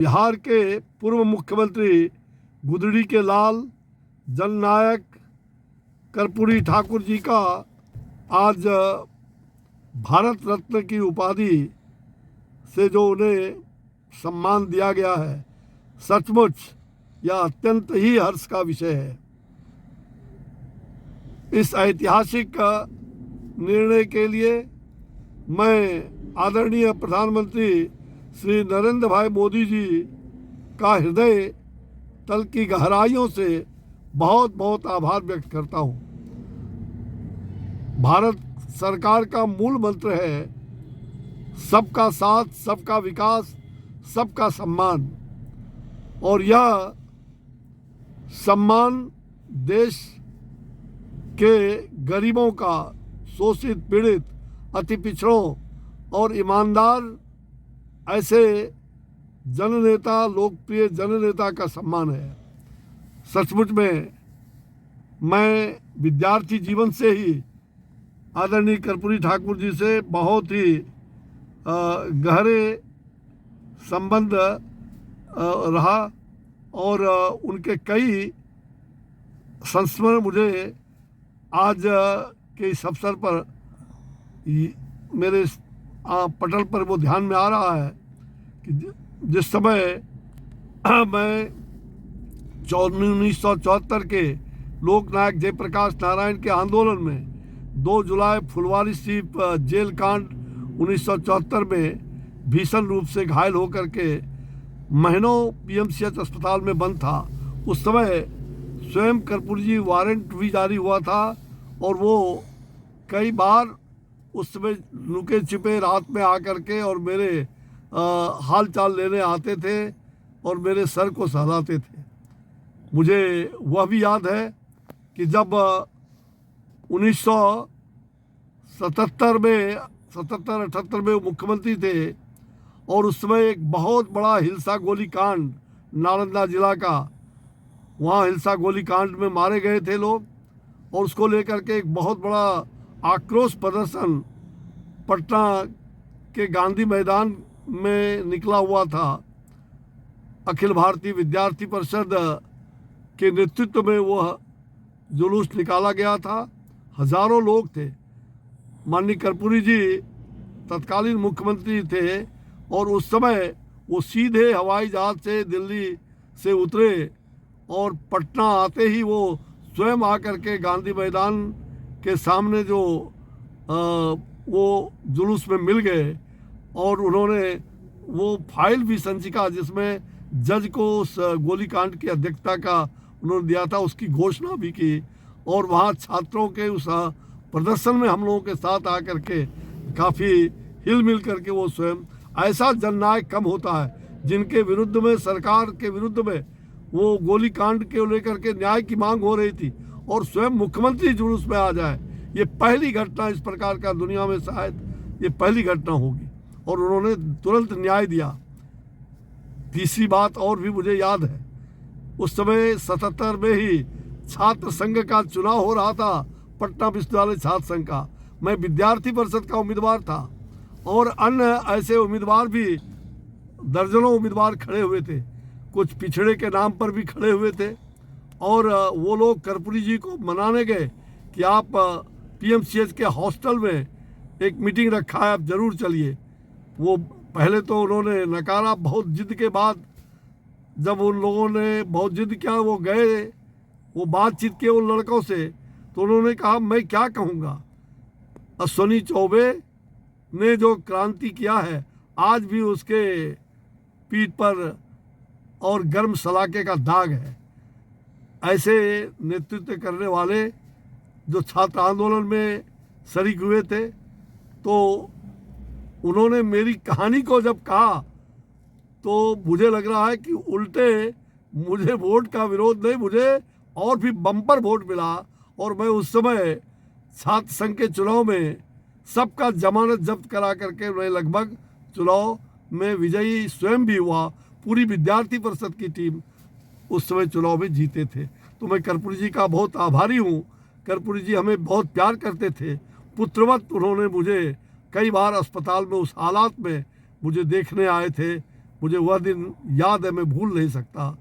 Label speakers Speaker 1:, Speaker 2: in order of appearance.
Speaker 1: बिहार के पूर्व मुख्यमंत्री गुदड़ी के लाल जननायक कर्पूरी ठाकुर जी का आज भारत रत्न की उपाधि से जो उन्हें सम्मान दिया गया है, सचमुच यह अत्यंत ही हर्ष का विषय है। इस ऐतिहासिक निर्णय के लिए मैं आदरणीय प्रधानमंत्री श्री नरेंद्र भाई मोदी जी का हृदय तल की गहराइयों से बहुत बहुत आभार व्यक्त करता हूँ। भारत सरकार का मूल मंत्र है सबका साथ, सबका विकास, सबका सम्मान, और यह सम्मान देश के गरीबों का, शोषित, पीड़ित, अति पिछड़ों और ईमानदार ऐसे जननेता, लोकप्रिय जननेता का सम्मान है। सचमुच में मैं विद्यार्थी जीवन से ही आदरणीय कर्पूरी ठाकुर जी से बहुत ही गहरे संबंध रहा और उनके कई संस्मरण मुझे आज के इस अवसर पर मेरे पटल पर वो ध्यान में आ रहा है कि जिस समय मैं 1974 के लोकनायक जयप्रकाश नारायण के आंदोलन में 2 जुलाई फुलवारी स्थित जेल कांड 1974 में भीषण रूप से घायल होकर के महीनों पीएमसीएच अस्पताल में बंद था। उस समय स्वयं कर्पूरी जी वारंट भी जारी हुआ था और वो कई बार उस समय लुके छिपे रात में आकर के और मेरे हाल चाल लेने आते थे और मेरे सर को सहलाते थे। मुझे वह भी याद है कि जब 1977-78 में वो मुख्यमंत्री थे और उस समय एक बहुत बड़ा हिंसा गोली कांड नालंदा जिला का, वहाँ हिंसा गोली कांड में मारे गए थे लोग और उसको लेकर के एक बहुत बड़ा आक्रोश प्रदर्शन पटना के गांधी मैदान में निकला हुआ था। अखिल भारतीय विद्यार्थी परिषद के नेतृत्व में वह जुलूस निकाला गया था। हजारों लोग थे। माननीय कर्पूरी जी तत्कालीन मुख्यमंत्री थे और उस समय वो सीधे हवाई जहाज से दिल्ली से उतरे और पटना आते ही वो स्वयं आकर के गांधी मैदान के सामने जो वो जुलूस में मिल गए और उन्होंने वो फाइल भी संचिका जिसमें जज को उस गोलीकांड की अध्यक्षता का उन्होंने दिया था, उसकी घोषणा भी की और वहाँ छात्रों के उस प्रदर्शन में हम लोगों के साथ आकर के काफ़ी हिल मिल करके वो स्वयं, ऐसा जननायक कम होता है जिनके विरुद्ध में, सरकार के विरुद्ध में वो गोलीकांड के लेकर के न्याय की मांग हो रही थी और स्वयं मुख्यमंत्री जुलूस में आ जाए। ये पहली घटना इस प्रकार का दुनिया में शायद ये पहली घटना होगी और उन्होंने तुरंत न्याय दिया। तीसरी बात और भी मुझे याद है, उस समय 77 में ही छात्र संघ का चुनाव हो रहा था, पटना विश्वविद्यालय छात्र संघ का। मैं विद्यार्थी परिषद का उम्मीदवार था और अन्य ऐसे उम्मीदवार भी, दर्जनों उम्मीदवार खड़े हुए थे, कुछ पिछड़े के नाम पर भी खड़े हुए थे और वो लोग कर्पूरी जी को मनाने गए कि आप पीएमसीएच के हॉस्टल में एक मीटिंग रखा है, आप ज़रूर चलिए। वो पहले तो उन्होंने नकारा, बहुत जिद के बाद जब उन लोगों ने बहुत जिद किया, वो गए, वो बातचीत किए उन लड़कों से, तो उन्होंने कहा मैं क्या कहूँगा, अश्विनी चौबे ने जो क्रांति किया है आज भी उसके पीठ पर और गर्म सलाके का दाग है। ऐसे नेतृत्व करने वाले जो छात्र आंदोलन में शरीक हुए थे, तो उन्होंने मेरी कहानी को जब कहा तो मुझे लग रहा है कि उल्टे मुझे वोट का विरोध नहीं, मुझे और भी बम्पर वोट मिला और मैं उस समय छात्र संघ के चुनाव में सबका जमानत जब्त करा करके मैं लगभग चुनाव में विजयी स्वयं भी हुआ। पूरी विद्यार्थी परिषद की टीम उस समय चुनाव में जीते थे। तो मैं कर्पूरी जी का बहुत आभारी हूँ। कर्पूरी जी हमें बहुत प्यार करते थे, पुत्रवत उन्होंने मुझे कई बार अस्पताल में उस हालात में मुझे देखने आए थे मुझे वह दिन याद है, मैं भूल नहीं सकता।